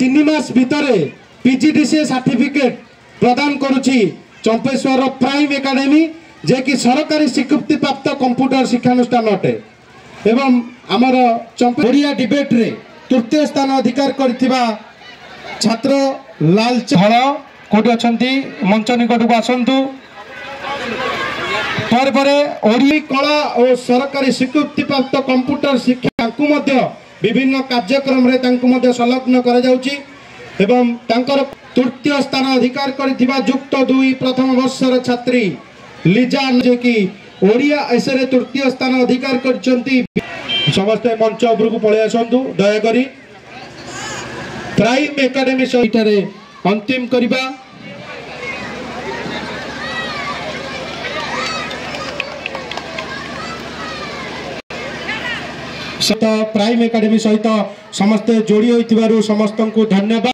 3 मास भितर PGDCA certificate प्रदान करुछि Champeshwar prime academy जे कि सरकारी स्वीकृति प्राप्त कंप्यूटर शिक्षानुष्ठान अटे एवं आमर ओडिया डिबेट रे तृतीय स्थान अधिकार करथिबा छात्र लालचहल कोठी अछंती मंच निकट को आसंतु पर ओडिया कला और सरकारी स्वीकृति प्राप्त कंप्यूटर शिक्षा विभिन्न कार्यक्रम रे संलग्न करा जाउची एवं तांकर तृतीय स्थान अधिकार करथिबा युक्त 2 प्रथम वर्षर छात्री लिजा जे कि ओडिया एसरे तृतीय स्थान अधिकार करचंती समस्त मंच उपर को पळे आसंतु दया करी प्राइम एकेडमी सहितरे अंतिम करिबा प्राइम एकेडमी सहित समस्त जोड़ी होइतिबारु समस्त को धन्यवाद।